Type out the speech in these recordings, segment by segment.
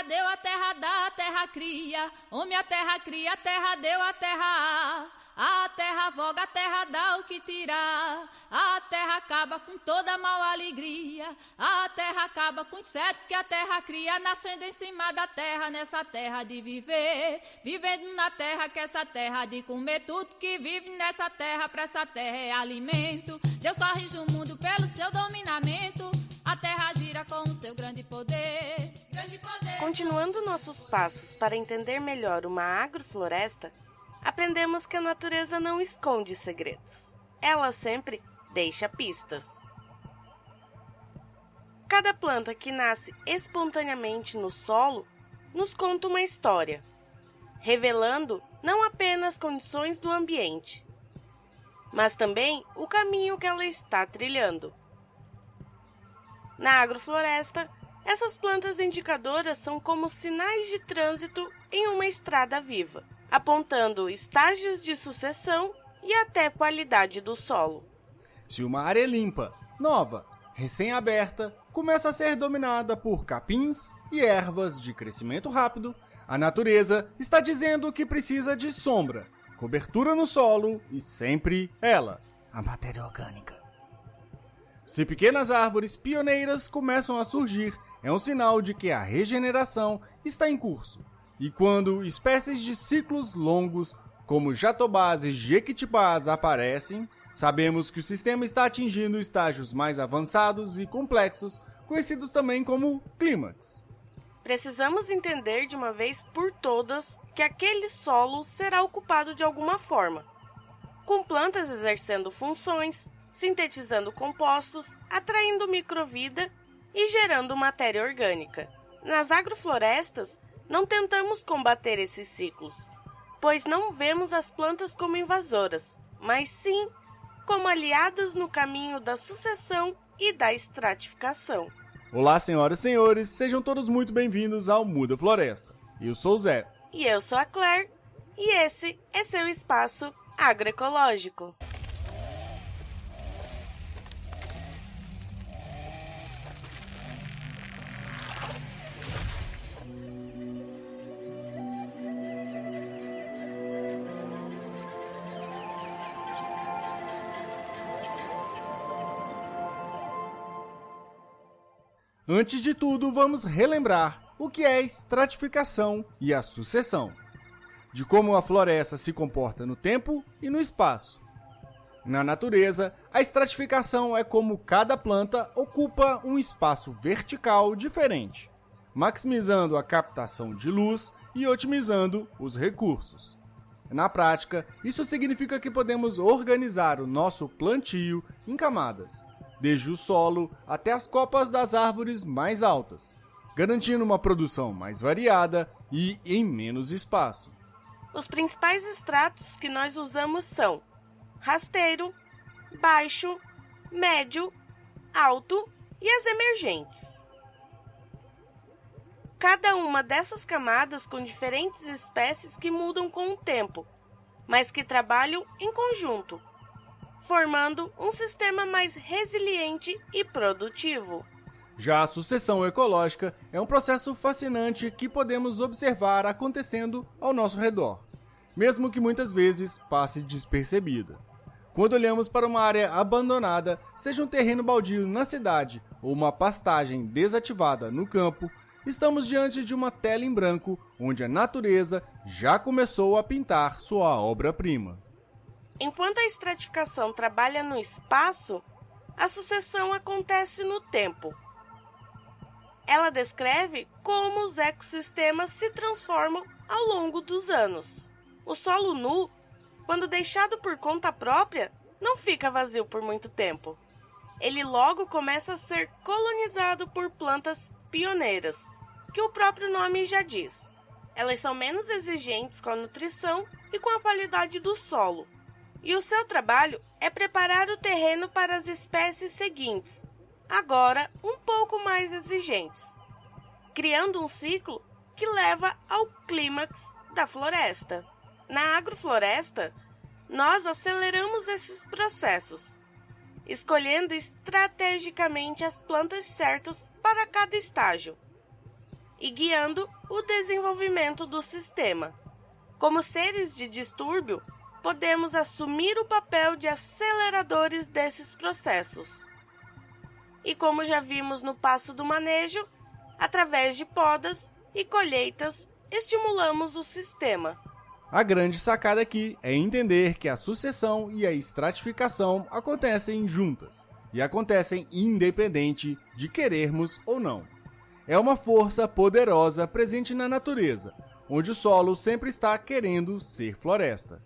deu, a terra dá, a terra cria. Homem, a terra cria, a terra deu, a terra a terra voga, a terra dá o que tirar. A terra acaba com toda mal alegria. A terra acaba com o inseto que a terra cria, nascendo em cima da terra, nessa terra de viver. Vivendo na terra, que essa terra de comer tudo que vive nessa terra, pra essa terra é alimento. Deus corrige o mundo pelo seu dominamento. A terra gira com o seu grande poder. Continuando nossos passos para entender melhor uma agrofloresta, aprendemos que a natureza não esconde segredos. Ela sempre deixa pistas. Cada planta que nasce espontaneamente no solo nos conta uma história, revelando não apenas condições do ambiente, mas também o caminho que ela está trilhando. Na agrofloresta, essas plantas indicadoras são como sinais de trânsito em uma estrada viva, apontando estágios de sucessão e até qualidade do solo. Se uma área limpa, nova, recém-aberta, começa a ser dominada por capins e ervas de crescimento rápido, a natureza está dizendo que precisa de sombra, cobertura no solo e sempre ela, a matéria orgânica. Se pequenas árvores pioneiras começam a surgir, é um sinal de que a regeneração está em curso. E quando espécies de ciclos longos, como jatobás e jequitibás, aparecem, sabemos que o sistema está atingindo estágios mais avançados e complexos, conhecidos também como clímax. Precisamos entender de uma vez por todas que aquele solo será ocupado de alguma forma, com plantas exercendo funções, sintetizando compostos, atraindo microvida e gerando matéria orgânica. Nas agroflorestas, não tentamos combater esses ciclos, pois não vemos as plantas como invasoras, mas sim como aliadas no caminho da sucessão e da estratificação. Olá, senhoras e senhores, sejam todos muito bem-vindos ao Muda Floresta. Eu sou o Zé. E eu sou a Claire, e esse é seu espaço agroecológico. Antes de tudo, vamos relembrar o que é a estratificação e a sucessão, de como a floresta se comporta no tempo e no espaço. Na natureza, a estratificação é como cada planta ocupa um espaço vertical diferente, maximizando a captação de luz e otimizando os recursos. Na prática, isso significa que podemos organizar o nosso plantio em camadas, desde o solo até as copas das árvores mais altas, garantindo uma produção mais variada e em menos espaço. Os principais estratos que nós usamos são rasteiro, baixo, médio, alto e as emergentes. Cada uma dessas camadas com diferentes espécies que mudam com o tempo, mas que trabalham em conjunto, formando um sistema mais resiliente e produtivo. Já a sucessão ecológica é um processo fascinante que podemos observar acontecendo ao nosso redor, mesmo que muitas vezes passe despercebida. Quando olhamos para uma área abandonada, seja um terreno baldio na cidade ou uma pastagem desativada no campo, estamos diante de uma tela em branco onde a natureza já começou a pintar sua obra-prima. Enquanto a estratificação trabalha no espaço, a sucessão acontece no tempo. Ela descreve como os ecossistemas se transformam ao longo dos anos. O solo nu, quando deixado por conta própria, não fica vazio por muito tempo. Ele logo começa a ser colonizado por plantas pioneiras, que o próprio nome já diz. Elas são menos exigentes com a nutrição e com a qualidade do solo. E o seu trabalho é preparar o terreno para as espécies seguintes, agora um pouco mais exigentes, criando um ciclo que leva ao clímax da floresta. Na agrofloresta, nós aceleramos esses processos, escolhendo estrategicamente as plantas certas para cada estágio. e guiando o desenvolvimento do sistema. Como seres de distúrbio, podemos assumir o papel de aceleradores desses processos. E como já vimos no passo do manejo, através de podas e colheitas, estimulamos o sistema. A grande sacada aqui é entender que a sucessão e a estratificação acontecem juntas e acontecem independente de querermos ou não. É uma força poderosa presente na natureza, onde o solo sempre está querendo ser floresta.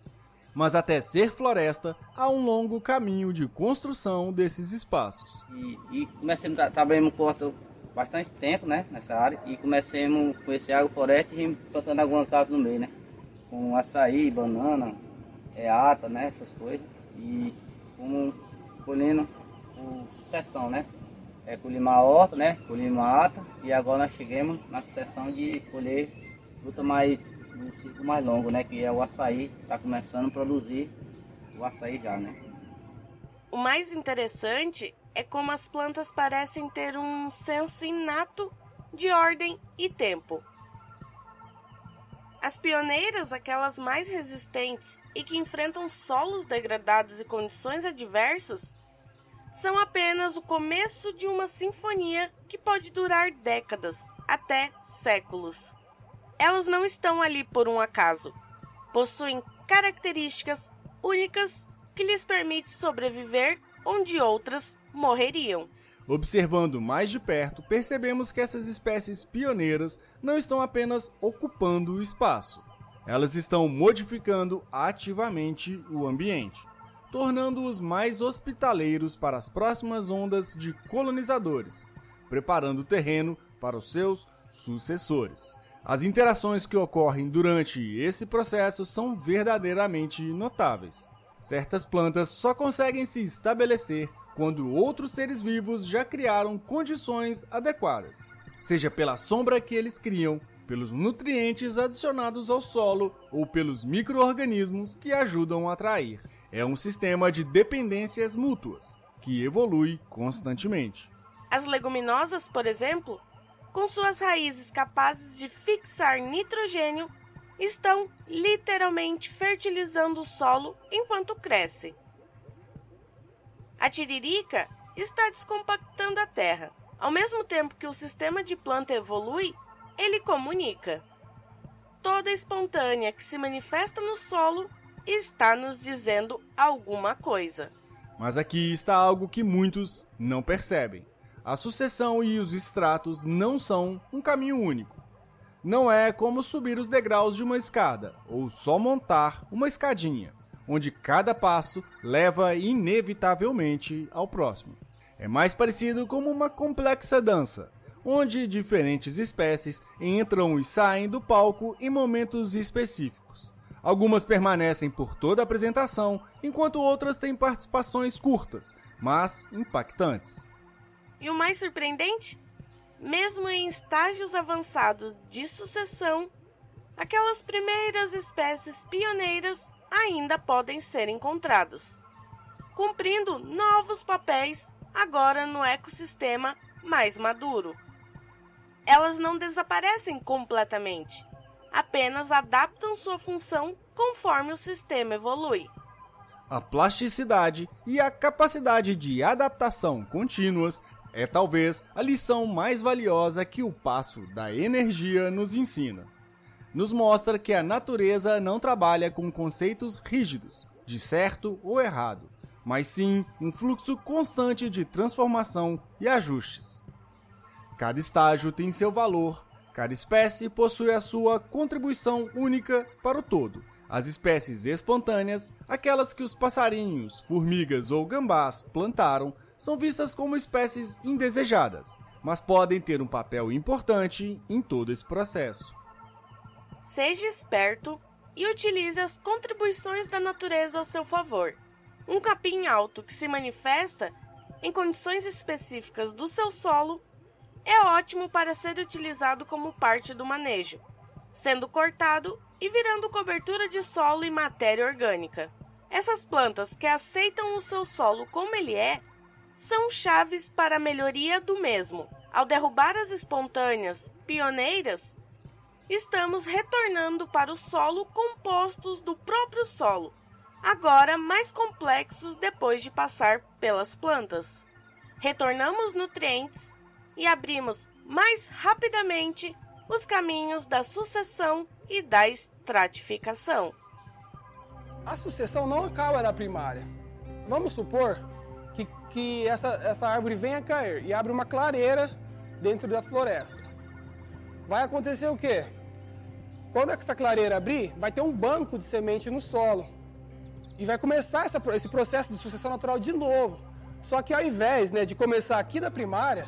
Mas até ser floresta, há um longo caminho de construção desses espaços. E comecemos a trabalhar bastante tempo, né, nessa área, e comecemos com esse agrofloresta e plantando algumas árvores no meio, né, com açaí, banana, ata, né, essas coisas, e como colhendo por sucessão, né, colhemos a horta, né, colhemos a ata, e agora nós chegamos na sucessão de colher fruta no ciclo mais longo, né, que é o açaí, está começando a produzir o açaí já, né. O mais interessante é como as plantas parecem ter um senso inato de ordem e tempo. As pioneiras, aquelas mais resistentes e que enfrentam solos degradados e condições adversas, são apenas o começo de uma sinfonia que pode durar décadas, até séculos. Elas não estão ali por um acaso. Possuem características únicas que lhes permitem sobreviver onde outras morreriam. Observando mais de perto, percebemos que essas espécies pioneiras não estão apenas ocupando o espaço. Elas estão modificando ativamente o ambiente, tornando-os mais hospitaleiros para as próximas ondas de colonizadores, preparando o terreno para os seus sucessores. As interações que ocorrem durante esse processo são verdadeiramente notáveis. Certas plantas só conseguem se estabelecer quando outros seres vivos já criaram condições adequadas, seja pela sombra que eles criam, pelos nutrientes adicionados ao solo ou pelos micro-organismos que ajudam a atrair. É um sistema de dependências mútuas, que evolui constantemente. As leguminosas, por exemplo, com suas raízes capazes de fixar nitrogênio, estão literalmente fertilizando o solo enquanto cresce. A tiririca está descompactando a terra. Ao mesmo tempo que o sistema de planta evolui, ele comunica. Toda espontânea que se manifesta no solo está nos dizendo alguma coisa. Mas aqui está algo que muitos não percebem. A sucessão e os estratos não são um caminho único. Não é como subir os degraus de uma escada, ou só montar uma escadinha, onde cada passo leva inevitavelmente ao próximo. É mais parecido com uma complexa dança, onde diferentes espécies entram e saem do palco em momentos específicos. Algumas permanecem por toda a apresentação, enquanto outras têm participações curtas, mas impactantes. E o mais surpreendente? Mesmo em estágios avançados de sucessão, aquelas primeiras espécies pioneiras ainda podem ser encontradas, cumprindo novos papéis agora no ecossistema mais maduro. Elas não desaparecem completamente, apenas adaptam sua função conforme o sistema evolui. A plasticidade e a capacidade de adaptação contínuas é talvez a lição mais valiosa que o passo da energia nos ensina. Nos mostra que a natureza não trabalha com conceitos rígidos, de certo ou errado, mas sim um fluxo constante de transformação e ajustes. Cada estágio tem seu valor, cada espécie possui a sua contribuição única para o todo. As espécies espontâneas, aquelas que os passarinhos, formigas ou gambás plantaram, são vistas como espécies indesejadas, mas podem ter um papel importante em todo esse processo. Seja esperto e utilize as contribuições da natureza ao seu favor. Um capim alto que se manifesta em condições específicas do seu solo é ótimo para ser utilizado como parte do manejo, sendo cortado e virando cobertura de solo e matéria orgânica. Essas plantas que aceitam o seu solo como ele é, são chaves para a melhoria do mesmo, Ao derrubar as espontâneas pioneiras, estamos retornando para o solo compostos do próprio solo, agora mais complexos depois de passar pelas plantas. Retornamos nutrientes e abrimos mais rapidamente os caminhos da sucessão e da estratificação. A sucessão não acaba na primária. Vamos supor que essa árvore venha a cair e abre uma clareira dentro da floresta. Vai acontecer o quê? Quando essa clareira abrir, vai ter um banco de semente no solo. E vai começar esse processo de sucessão natural de novo. Só que ao invés, de começar aqui da primária,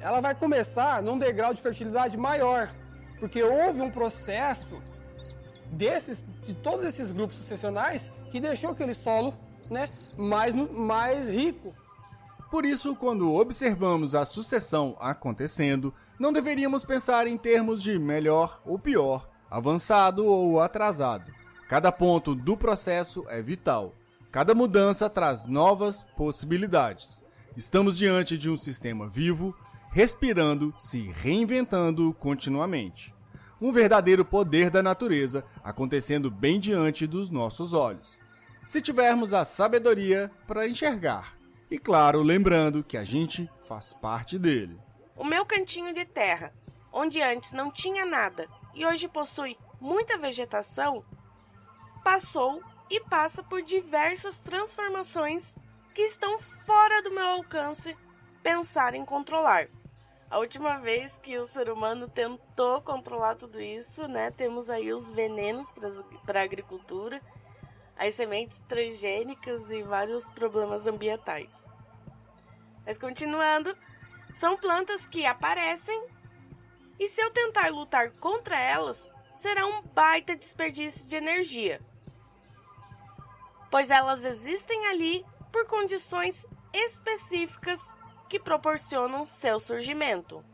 ela vai começar num degrau de fertilidade maior. Porque houve um processo de todos esses grupos sucessionais que deixou aquele solo mais rico. Por isso, quando observamos a sucessão acontecendo, não deveríamos pensar em termos de melhor ou pior, avançado ou atrasado. Cada ponto do processo é vital. Cada mudança traz novas possibilidades. Estamos diante de um sistema vivo, respirando, se reinventando continuamente. Um verdadeiro poder da natureza acontecendo bem diante dos nossos olhos. Se tivermos a sabedoria para enxergar. E claro, lembrando que a gente faz parte dele. O meu cantinho de terra, onde antes não tinha nada e hoje possui muita vegetação, passou e passa por diversas transformações que estão fora do meu alcance pensar em controlar. A última vez que o ser humano tentou controlar tudo isso, temos aí os venenos para a agricultura, as sementes transgênicas e vários problemas ambientais. Mas continuando, são plantas que aparecem e se eu tentar lutar contra elas, será um baita desperdício de energia, pois elas existem ali por condições específicas que proporcionam seu surgimento.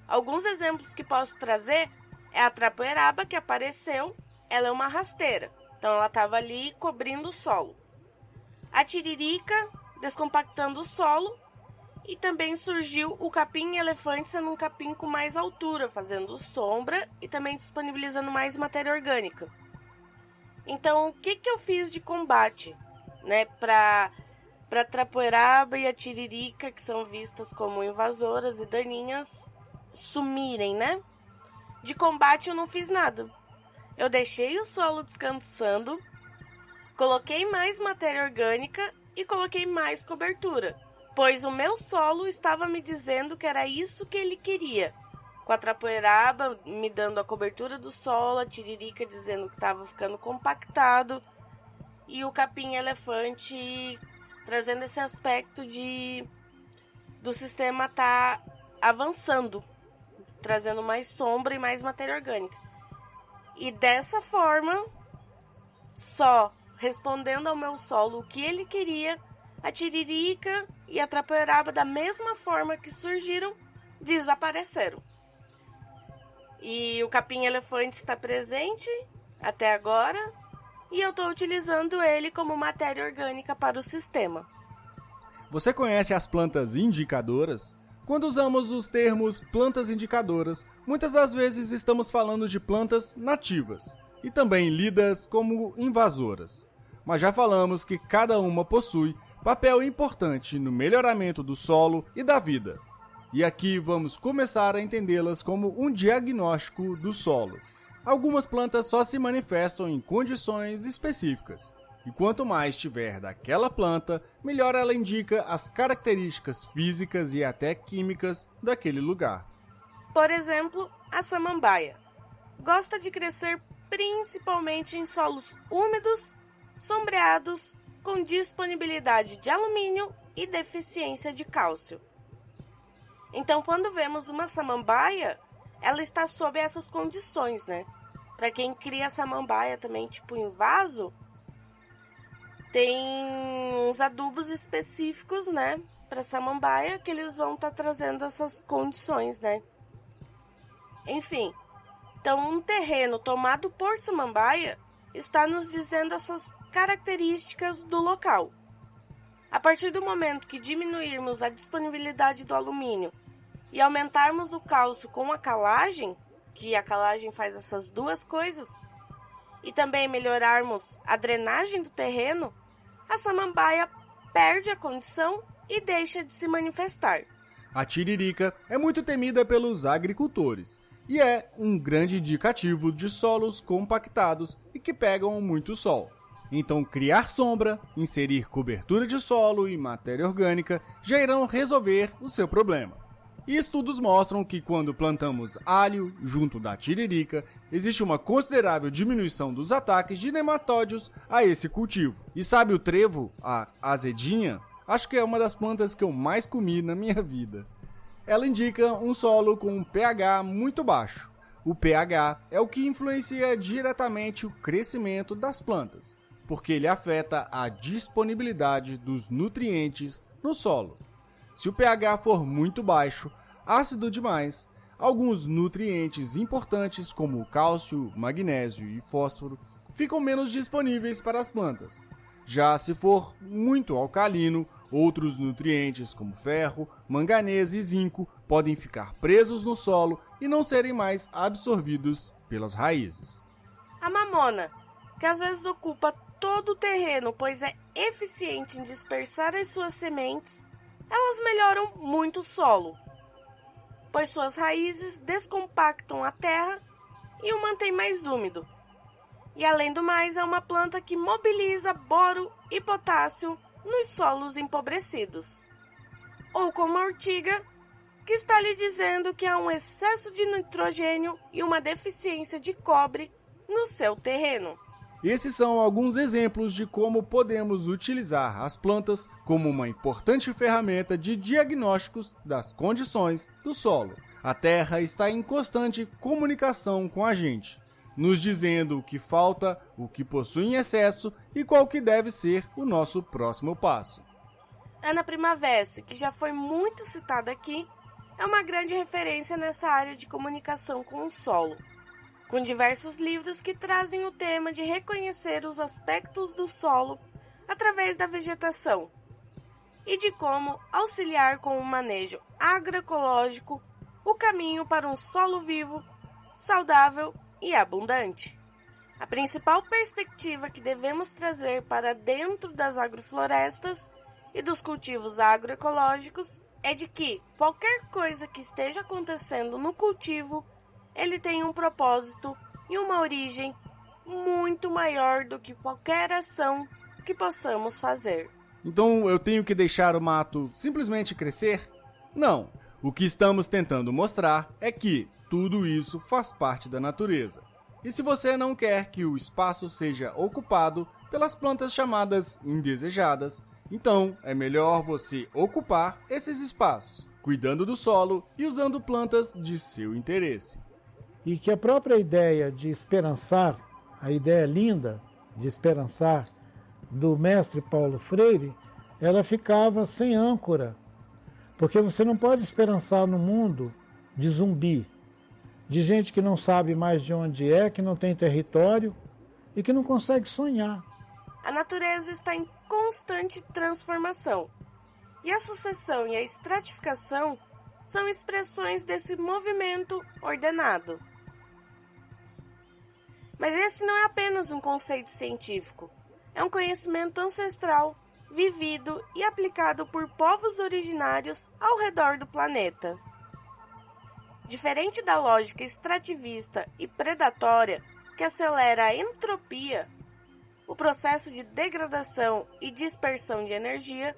Alguns exemplos que posso trazer é a trapoeraba que apareceu, ela é uma rasteira, então ela estava ali cobrindo o solo. A tiririca descompactando o solo e também surgiu o capim-elefante sendo um capim com mais altura, fazendo sombra e também disponibilizando mais matéria orgânica. Então, o que eu fiz de combate, para a trapoeraba e a tiririca, que são vistas como invasoras e daninhas, sumirem, De combate eu não fiz nada. Eu deixei o solo descansando, coloquei mais matéria orgânica e coloquei mais cobertura, pois o meu solo estava me dizendo que era isso que ele queria. Com a trapoeraba me dando a cobertura do solo, a tiririca dizendo que estava ficando compactado e o capim-elefante trazendo esse aspecto do sistema estar avançando, trazendo mais sombra e mais matéria orgânica. E dessa forma, só respondendo ao meu solo o que ele queria, a tiririca e a trapoeraba, da mesma forma que surgiram, desapareceram. E o capim-elefante está presente até agora, e eu estou utilizando ele como matéria orgânica para o sistema. Você conhece as plantas indicadoras? Quando usamos os termos plantas indicadoras, muitas das vezes estamos falando de plantas nativas, e também lidas como invasoras. Mas já falamos que cada uma possui papel importante no melhoramento do solo e da vida. E aqui vamos começar a entendê-las como um diagnóstico do solo. Algumas plantas só se manifestam em condições específicas, e quanto mais tiver daquela planta, melhor ela indica as características físicas e até químicas daquele lugar. Por exemplo, a samambaia gosta de crescer principalmente em solos úmidos, sombreados, com disponibilidade de alumínio e deficiência de cálcio. Então, quando vemos uma samambaia, ela está sob essas condições, Para quem cria samambaia também, tipo em vaso, tem uns adubos específicos, para samambaia, que eles vão estar trazendo essas condições, Enfim, então um terreno tomado por samambaia está nos dizendo essas características do local. A partir do momento que diminuirmos a disponibilidade do alumínio e aumentarmos o cálcio com a calagem, que a calagem faz essas duas coisas, e também melhorarmos a drenagem do terreno, a samambaia perde a condição e deixa de se manifestar. A tiririca é muito temida pelos agricultores e é um grande indicativo de solos compactados e que pegam muito sol. Então, criar sombra, inserir cobertura de solo e matéria orgânica já irão resolver o seu problema. E estudos mostram que quando plantamos alho junto da tiririca, existe uma considerável diminuição dos ataques de nematóides a esse cultivo. E sabe o trevo, a azedinha? Acho que é uma das plantas que eu mais comi na minha vida. Ela indica um solo com um pH muito baixo. O pH é o que influencia diretamente o crescimento das plantas, porque ele afeta a disponibilidade dos nutrientes no solo. Se o pH for muito baixo, ácido demais, alguns nutrientes importantes como cálcio, magnésio e fósforo ficam menos disponíveis para as plantas. Já se for muito alcalino, outros nutrientes como ferro, manganês e zinco podem ficar presos no solo e não serem mais absorvidos pelas raízes. A mamona, que às vezes ocupa todo o terreno, pois é eficiente em dispersar as suas sementes, elas melhoram muito o solo, pois suas raízes descompactam a terra e o mantém mais úmido. E além do mais, é uma planta que mobiliza boro e potássio nos solos empobrecidos. Ou como a urtiga, que está lhe dizendo que há um excesso de nitrogênio e uma deficiência de cobre no seu terreno. Esses são alguns exemplos de como podemos utilizar as plantas como uma importante ferramenta de diagnósticos das condições do solo. A terra está em constante comunicação com a gente, nos dizendo o que falta, o que possui em excesso e qual que deve ser o nosso próximo passo. Ana Primavera, que já foi muito citada aqui, é uma grande referência nessa área de comunicação com o solo, com diversos livros que trazem o tema de reconhecer os aspectos do solo através da vegetação e de como auxiliar com o manejo agroecológico o caminho para um solo vivo, saudável e abundante. A principal perspectiva que devemos trazer para dentro das agroflorestas e dos cultivos agroecológicos é de que qualquer coisa que esteja acontecendo no cultivo, ele tem um propósito e uma origem muito maior do que qualquer ação que possamos fazer. Então eu tenho que deixar o mato simplesmente crescer? Não. O que estamos tentando mostrar é que tudo isso faz parte da natureza. E se você não quer que o espaço seja ocupado pelas plantas chamadas indesejadas, então é melhor você ocupar esses espaços, cuidando do solo e usando plantas de seu interesse. E que a própria ideia de esperançar, a ideia linda de esperançar do mestre Paulo Freire, ela ficava sem âncora. Porque você não pode esperançar no mundo de zumbi, de gente que não sabe mais de onde é, que não tem território e que não consegue sonhar. A natureza está em constante transformação, e a sucessão e a estratificação são expressões desse movimento ordenado. Mas esse não é apenas um conceito científico, é um conhecimento ancestral, vivido e aplicado por povos originários ao redor do planeta. Diferente da lógica extrativista e predatória que acelera a entropia, o processo de degradação e dispersão de energia,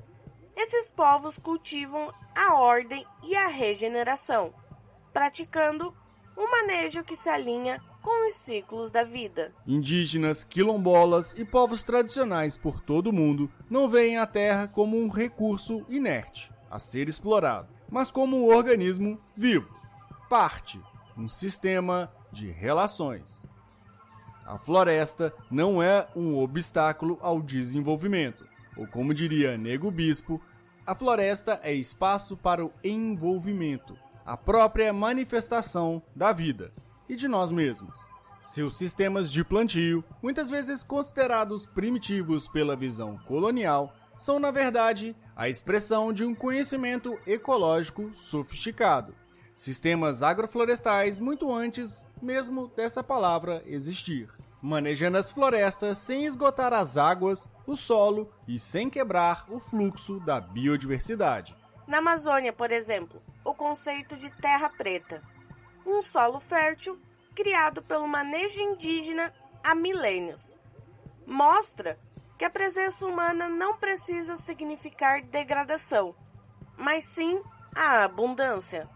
esses povos cultivam a ordem e a regeneração, praticando um manejo que se alinha com os ciclos da vida. Indígenas, quilombolas e povos tradicionais por todo o mundo não veem a terra como um recurso inerte a ser explorado, mas como um organismo vivo, parte, um sistema de relações. A floresta não é um obstáculo ao desenvolvimento, ou como diria Nego Bispo, a floresta é espaço para o envolvimento, a própria manifestação da vida e de nós mesmos. Seus sistemas de plantio, muitas vezes considerados primitivos pela visão colonial, são na verdade a expressão de um conhecimento ecológico sofisticado, sistemas agroflorestais muito antes mesmo dessa palavra existir, manejando as florestas sem esgotar as águas, o solo e sem quebrar o fluxo da biodiversidade. Na Amazônia, por exemplo, o conceito de terra preta, um solo fértil criado pelo manejo indígena há milênios, mostra que a presença humana não precisa significar degradação, mas sim a abundância.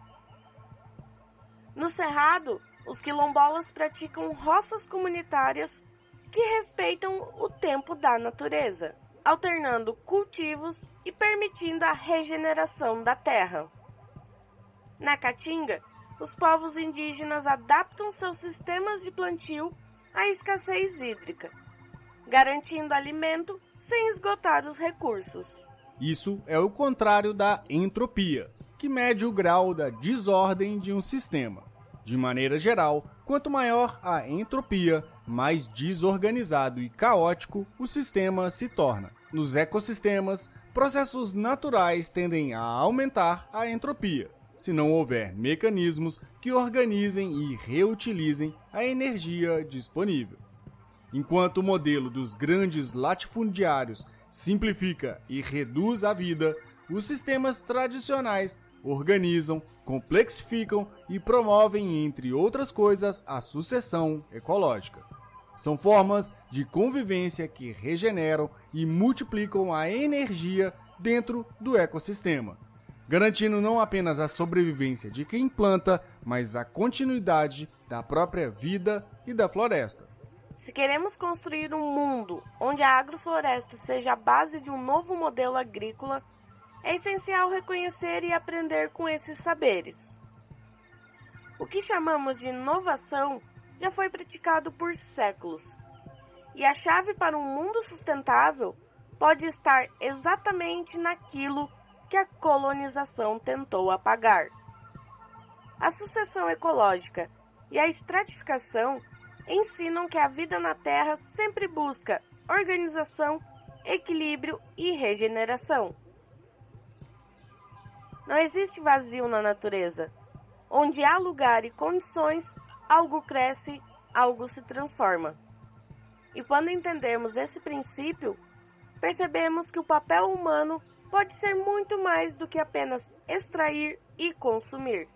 No Cerrado, os quilombolas praticam roças comunitárias que respeitam o tempo da natureza, alternando cultivos e permitindo a regeneração da terra. Na Caatinga, os povos indígenas adaptam seus sistemas de plantio à escassez hídrica, garantindo alimento sem esgotar os recursos. Isso é o contrário da entropia, que mede o grau da desordem de um sistema. De maneira geral, quanto maior a entropia, mais desorganizado e caótico o sistema se torna. Nos ecossistemas, processos naturais tendem a aumentar a entropia, se não houver mecanismos que organizem e reutilizem a energia disponível. Enquanto o modelo dos grandes latifundiários simplifica e reduz a vida, os sistemas tradicionais organizam, complexificam e promovem, entre outras coisas, a sucessão ecológica. São formas de convivência que regeneram e multiplicam a energia dentro do ecossistema, garantindo não apenas a sobrevivência de quem planta, mas a continuidade da própria vida e da floresta. Se queremos construir um mundo onde a agrofloresta seja a base de um novo modelo agrícola, é essencial reconhecer e aprender com esses saberes. O que chamamos de inovação já foi praticado por séculos, e a chave para um mundo sustentável pode estar exatamente naquilo que a colonização tentou apagar. A sucessão ecológica e a estratificação ensinam que a vida na Terra sempre busca organização, equilíbrio e regeneração. Não existe vazio na natureza. Onde há lugar e condições, algo cresce, algo se transforma. E quando entendemos esse princípio, percebemos que o papel humano pode ser muito mais do que apenas extrair e consumir.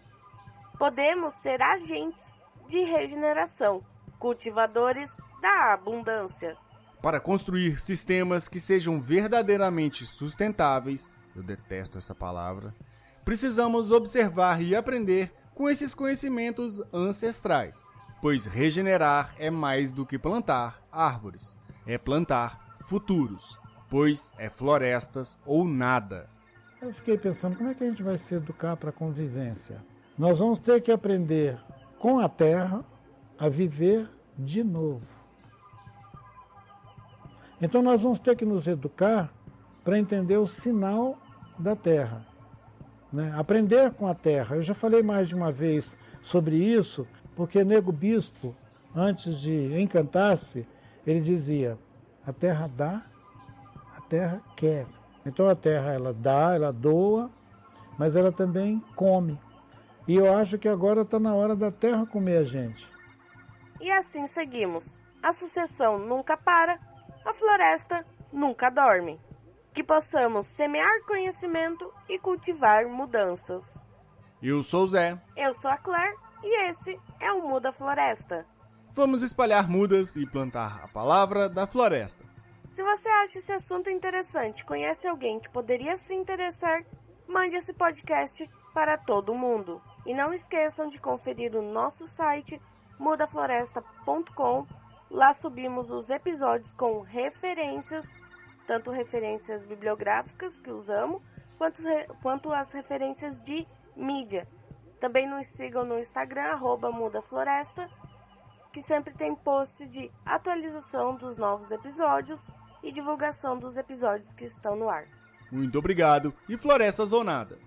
Podemos ser agentes de regeneração, cultivadores da abundância. Para construir sistemas que sejam verdadeiramente sustentáveis, eu detesto essa palavra, precisamos observar e aprender com esses conhecimentos ancestrais, pois regenerar é mais do que plantar árvores, é plantar futuros, pois é florestas ou nada. Eu fiquei pensando, como é que a gente vai se educar para a convivência? Nós vamos ter que aprender com a terra a viver de novo. Então nós vamos ter que nos educar para entender o sinal da terra, né? Aprender com a terra. Eu já falei mais de uma vez sobre isso, porque Nego Bispo, antes de encantar-se, ele dizia: a terra dá, a terra quer. Então a terra ela dá, ela doa, mas ela também come. E eu acho que agora está na hora da terra comer a gente. E assim seguimos. A sucessão nunca para, a floresta nunca dorme. Que possamos semear conhecimento e cultivar mudanças. Eu sou o Zé. Eu sou a Claire e esse é o Muda Floresta. Vamos espalhar mudas e plantar a palavra da floresta. Se você acha esse assunto interessante, conhece alguém que poderia se interessar, mande esse podcast para todo mundo. E não esqueçam de conferir o nosso site mudafloresta.com. Lá subimos os episódios com referências, tanto referências bibliográficas que usamos, quanto as referências de mídia. Também nos sigam no Instagram, @mudafloresta, que sempre tem post de atualização dos novos episódios e divulgação dos episódios que estão no ar. Muito obrigado e floresta zonada!